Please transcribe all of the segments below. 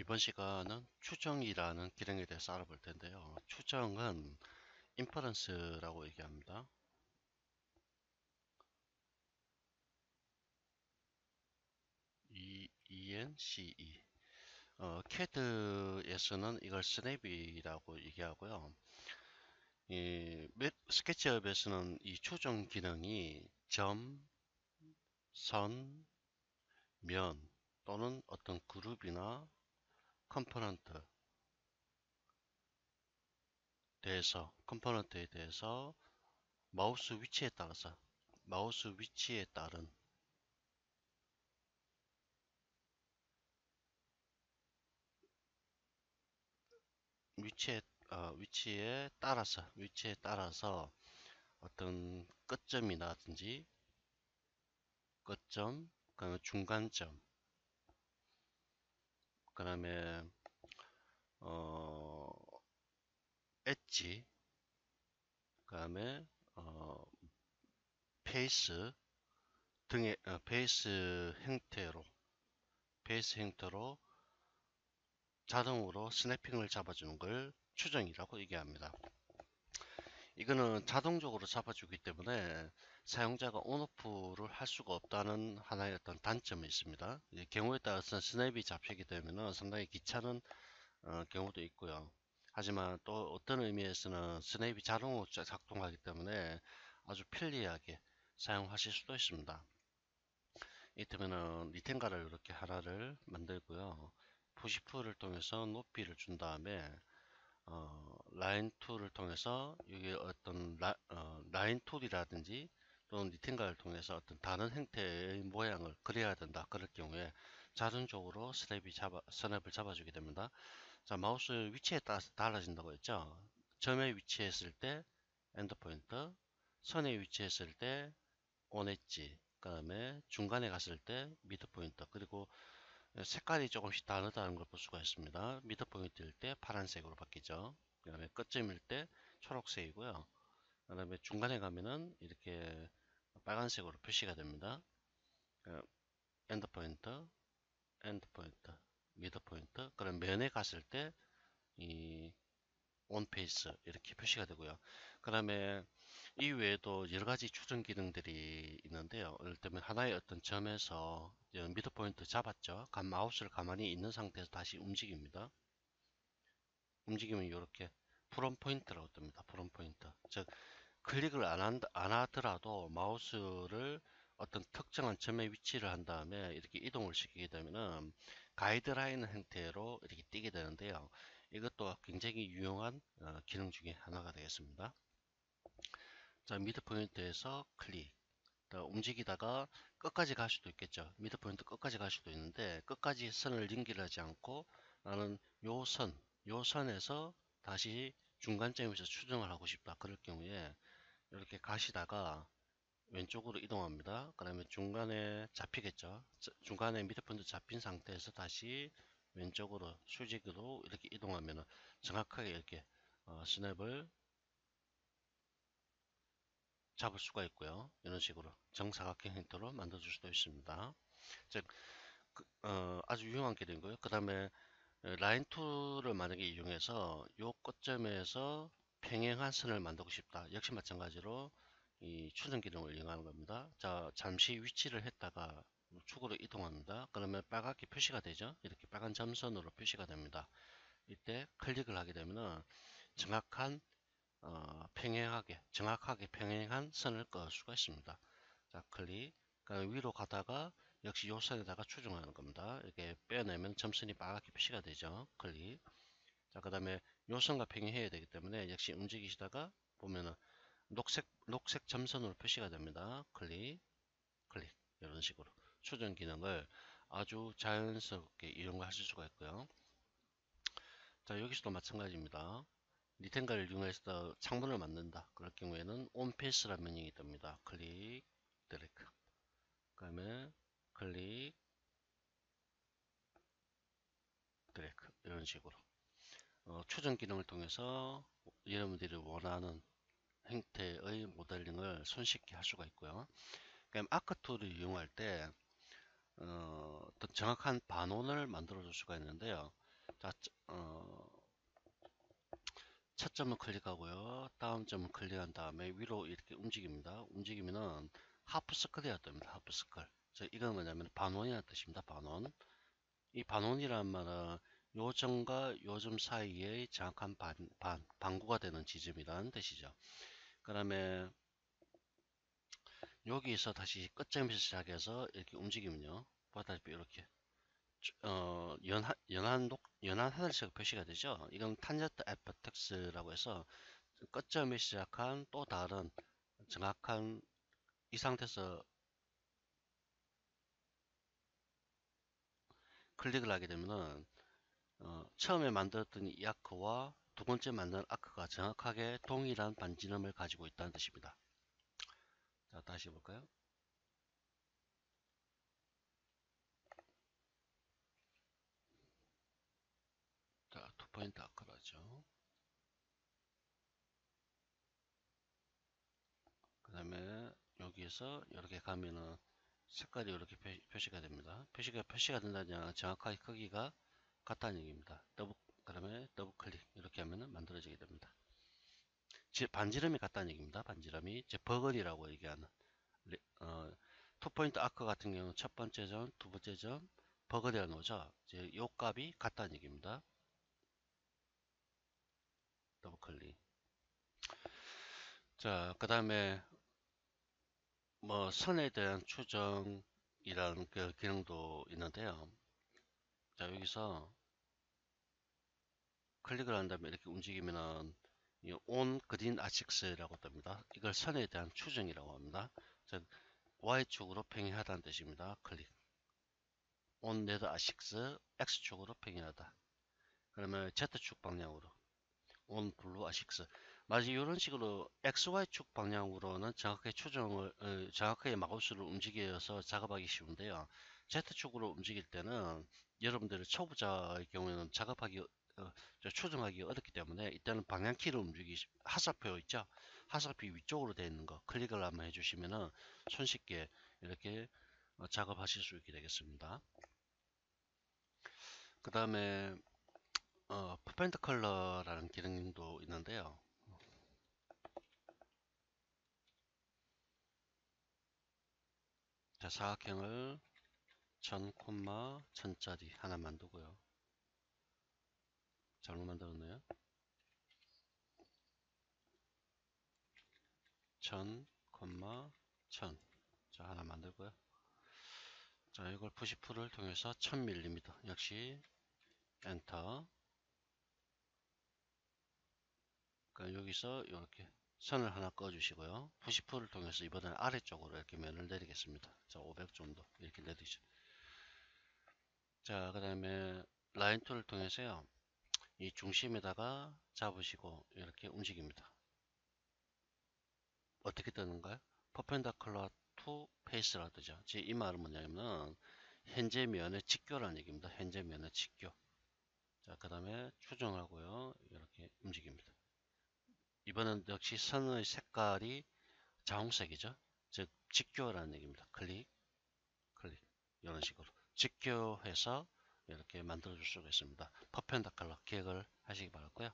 이번 시간은 추정이라는 기능에 대해서 알아볼 텐데요. 추정은 inference라고 얘기합니다. ENCE. CAD에서는 이걸 스냅이라고 얘기하고요. 스케치업에서는 이 추정 기능이 점, 선, 면 또는 어떤 그룹이나 컴포넌트에 대해서 마우스 위치에 따른 위치에 위치에 따라서 어떤 끝점이라든지 끝점, 그다음에 중간점, 그다음에 어 엣지, 그다음에 어 페이스 등의 베이스 형태로 자동으로 스냅핑을 잡아주는 걸 추정이라고 얘기합니다. 이거는 자동적으로 잡아주기 때문에 사용자가 온오프를 할 수가 없다는 하나의 어떤 단점이 있습니다. 경우에 따라서는 스냅이 잡히게 되면 상당히 귀찮은 경우도 있고요. 하지만 또 어떤 의미에서는 스냅이 자동으로 작동하기 때문에 아주 편리하게 사용하실 수도 있습니다. 이때면은 리텐가를 이렇게 하나를 만들고요. 푸시프를 통해서 높이를 준 다음에 라인 툴을 통해서 여기 어떤 라인 툴이라든지 또는 리팅가를 통해서 어떤 다른 형태의 모양을 그려야 된다. 그럴 경우에 자동적으로 스냅을 잡아주게 됩니다. 자, 마우스 위치에 따라서 달라진다고 했죠. 점에 위치했을 때 엔드 포인트, 선에 위치했을 때 온 엣지, 그 다음에 중간에 갔을 때 미드 포인트, 그리고 색깔이 조금씩 다르다는 걸 볼 수가 있습니다. 미드 포인트일 때 파란색으로 바뀌죠. 그 다음에 끝점일 때 초록색이고요. 그 다음에 중간에 가면은 이렇게 빨간색으로 표시가 됩니다. 엔드 포인트, 엔드 포인트, 미드 포인트. 그럼 면에 갔을 때 이 온페이스 이렇게 표시가 되고요. 그 다음에 이 외에도 여러 가지 추정 기능들이 있는데요. 예를 들면 하나의 어떤 점에서 미드 포인트 잡았죠. 마우스를 가만히 있는 상태에서 다시 움직입니다. 움직이면 이렇게 프롬 포인트라고 뜹니다. 프롬 포인트. 즉 클릭을 안 하더라도 마우스를 어떤 특정한 점에 위치를 한 다음에 이렇게 이동을 시키게 되면은 가이드라인 형태로 이렇게 띄게 되는데요. 이것도 굉장히 유용한 기능 중에 하나가 되겠습니다. 자, 미드 포인트에서 클릭. 움직이다가 끝까지 갈 수도 있겠죠. 미드 포인트 끝까지 갈 수도 있는데 끝까지 선을 연결하지 않고 나는 요 선에서 다시 중간점에서 추정을 하고 싶다. 그럴 경우에 이렇게 가시다가 왼쪽으로 이동합니다. 그러면 중간에 잡히겠죠. 중간에 미드 포인트 잡힌 상태에서 다시 왼쪽으로 수직으로 이렇게 이동하면 정확하게 이렇게 스냅을 잡을 수가 있고요. 이런 식으로 정사각형 형태로 만들어줄 수도 있습니다. 즉, 아주 유용한 기능이고요. 그 다음에 라인 툴을 만약에 이용해서 요 끝점에서 평행한 선을 만들고 싶다. 역시 마찬가지로 이 추정 기능을 이용하는 겁니다. 자, 잠시 위치를 했다가 축으로 이동합니다. 그러면 빨갛게 표시가 되죠. 이렇게 빨간 점선으로 표시가 됩니다. 이때 클릭을 하게 되면 정확한 정확하게 평행한 선을 그을 수가 있습니다. 자, 클릭. 그러니까 위로 가다가 역시 요 선에다가 추정하는 겁니다. 이렇게 빼내면 점선이 빨갛게 표시가 되죠. 클릭. 자, 그 다음에 요 선과 평행해야 되기 때문에 역시 움직이시다가 보면은 녹색 점선으로 표시가 됩니다. 클릭, 클릭. 이런 식으로 추정 기능을 아주 자연스럽게 이용을 하실 수가 있고요. 자, 여기서도 마찬가지입니다. 리텐가를 이용해서 창문을 만든다. 그럴 경우에는 온페이스라는 명령이 뜹니다. 클릭, 드래그. 그 다음에 클릭, 드래그. 이런 식으로. 추정 기능을 통해서 여러분들이 원하는 형태의 모델링을 손쉽게 할 수가 있고요. 그럼 아크 툴을 이용할 때, 더 정확한 반원을 만들어 줄 수가 있는데요. 자, 첫 점을 클릭하고요. 다음 점을 클릭한 다음에 위로 이렇게 움직입니다. 움직이면은 하프 스컬이라 뜹니다. 하프 스컬. 이건 뭐냐면 반원이라는 뜻입니다. 반원. 이 반원이라는 말은 요점과 요점 사이의 정확한 반구가 되는 지점이라는 뜻이죠. 그 다음에 여기서 다시 끝점에서 시작해서 이렇게 움직이면요. 보다시피 이렇게 연한 하늘색 표시가 되죠. 이건 탄젠트 애퍼텍스라고 해서 끝점에 시작한 또 다른 정확한 이 상태에서 클릭을 하게 되면은 처음에 만들었던 이 아크와 두 번째 만든 아크가 정확하게 동일한 반지름을 가지고 있다는 뜻입니다. 자, 다시 볼까요? 자, 투 포인트 아크라죠. 그 다음에 여기에서 이렇게 가면은 색깔이 이렇게 표시가 됩니다. 표시가 된다면 정확하게 크기가 같다는 얘기입니다. 그 다음에 더블 클릭 이렇게 하면은 만들어지게 됩니다. 반지름이 같다는 얘기입니다. 반지름이 버글이라고 얘기하는 투포인트 아크 같은 경우는 첫 번째 점, 두 번째 점 버글이라는 거죠. 이제 요 값이 같다는 얘기입니다. 더블 클릭. 자, 그 다음에 뭐 선에 대한 추정이라는 그 기능도 있는데요. 자, 여기서 클릭을 한 다음에 이렇게 움직이면은 온 그린 아식스라고 뜹니다. 이걸 선에 대한 추정이라고 합니다. 즉 Y축으로 평행하다는 뜻입니다. 클릭. 온 네더 아식스 X축으로 평행하다. 그러면 Z축 방향으로 온 블루 아식스. 마치 이런 식으로 XY축 방향으로는 정확하게 정확하게 마우스를 움직여서 작업하기 쉬운데요. Z축으로 움직일 때는 여러분들 초보자의 경우에는 추정하기 어렵기 때문에 이때는 방향키를 하사표 있죠? 하사표 위쪽으로 되어 있는 거 클릭을 한번 해주시면은 손쉽게 이렇게 작업하실 수 있게 되겠습니다. 그 다음에 퍼펜트 컬러라는 기능도 있는데요. 자, 사각형을 1000, 1000짜리 하나 만들고요. 잘못 만들었네요. 1000, 1000. 자, 하나 만들고요. 자, 이걸 푸시풀을 통해서 1000mm. 역시 엔터. 그러니까 여기서 이렇게 선을 하나 꺼주시고요. 푸시풀을 통해서 이번에는 아래쪽으로 이렇게 면을 내리겠습니다. 자, 500 정도 이렇게 내리죠. 자, 그 다음에 라인 툴을 통해서요. 이 중심에다가 잡으시고 이렇게 움직입니다. 어떻게 뜨는가요? 퍼펜다클러 투 페이스라 뜨죠. 이 말은 뭐냐면 현재 면의 직교라는 얘기입니다. 현재 면의 직교. 자, 그 다음에 추정하고요. 이렇게 움직입니다. 이번엔 역시 선의 색깔이 자홍색이죠. 즉 직교라는 얘기입니다. 클릭, 클릭 이런 식으로 직교해서 이렇게 만들어 줄 수가 있습니다. 퍼펜다클러 기억을 하시기 바랐고요.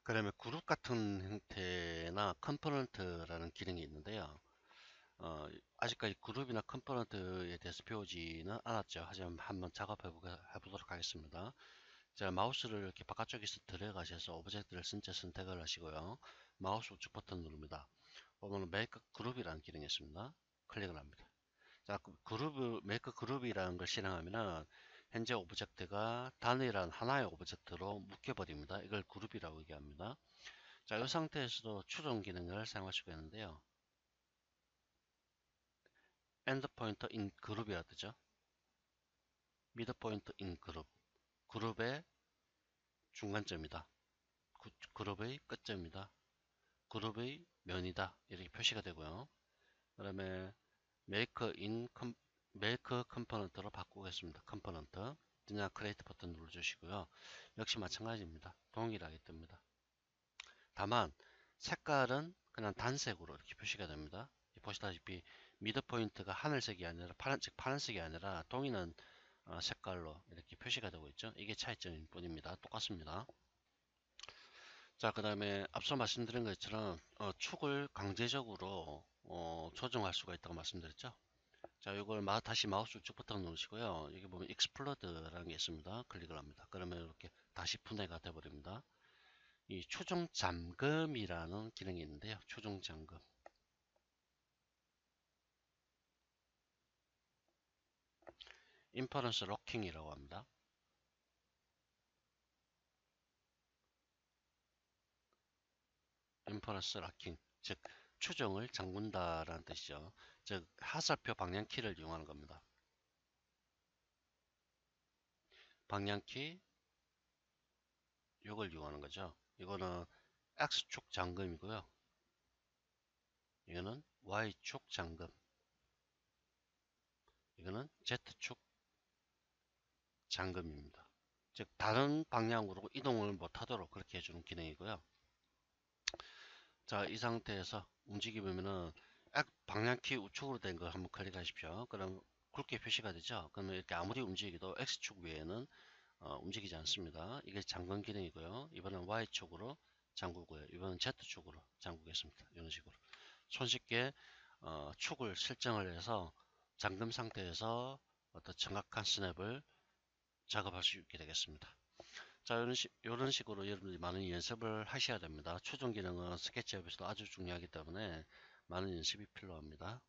그 다음에 그룹 같은 형태나 컴포넌트라는 기능이 있는데요. 아직까지 그룹이나 컴포넌트에 대해서 배우지는 않았죠. 하지만 한번 작업해 보도록 하겠습니다. 자, 마우스를 이렇게 바깥쪽에서 들어가셔서 오브젝트를 선택을 하시고요. 마우스 우측 버튼 누릅니다. 보면 메이크 그룹이라는 기능이 있습니다. 클릭을 합니다. 자, 메이크 그룹이라는 걸 실행하면은 현재 오브젝트가 단일한 하나의 오브젝트로 묶여버립니다. 이걸 그룹이라고 얘기합니다. 자, 이 상태에서도 추정 기능을 사용할 수가 있는데요. 엔드 포인터 인 그룹이라 뜨죠. 미드 포인트 인 그룹. 그룹의 중간점이다. 그룹의 끝점이다. 그룹의 면이다. 이렇게 표시가 되고요. 그 다음에 메이크 컴포넌트로 바꾸겠습니다. 컴포넌트. 그냥 크레이트 버튼 눌러주시고요. 역시 마찬가지입니다. 동일하게 뜹니다. 다만 색깔은 그냥 단색으로 이렇게 표시가 됩니다. 보시다시피 미드 포인트가 하늘색이 아니라 파란색이 아니라 동이는 색깔로 이렇게 표시가 되고 있죠. 이게 차이점일 뿐입니다. 똑같습니다. 자, 그 다음에 앞서 말씀드린 것처럼 축을 강제적으로 조정할 수가 있다고 말씀드렸죠. 자, 이걸 다시 마우스 우측 버튼 누르시고요. 여기 보면 익스플로드라는 게 있습니다. 클릭을 합니다. 그러면 이렇게 다시 분해가 돼 버립니다. 이 초정 잠금이라는 기능이 있는데요. 초정 잠금. 인퍼런스 로킹이라고 합니다. 인퍼런스 로킹, 즉 추정을 잠근다라는 뜻이죠. 즉 하살표 방향키를 이용하는 겁니다. 방향키 이걸 이용하는 거죠. 이거는 X축 잠금이고요. 이거는 Y축 잠금. 이거는 Z축 잠금입니다. 즉 다른 방향으로 이동을 못하도록 그렇게 해주는 기능이고요. 자, 이 상태에서 움직이면은 방향키 우측으로 된 거 한번 클릭하십시오. 그럼 굵게 표시가 되죠. 그러면 이렇게 아무리 움직이도 X축 외에는 움직이지 않습니다. 이게 잠금 기능이고요. 이번엔 Y축으로 잠그고요. 이번엔 Z축으로 잠그겠습니다. 이런 식으로 손쉽게 축을 설정을 해서 잠금 상태에서 어떤 정확한 스냅을 작업할 수 있게 되겠습니다. 자, 이런 식으로 여러분들이 많은 연습을 하셔야 됩니다. 추종 기능은 스케치업에서도 아주 중요하기 때문에 많은 연습이 필요합니다.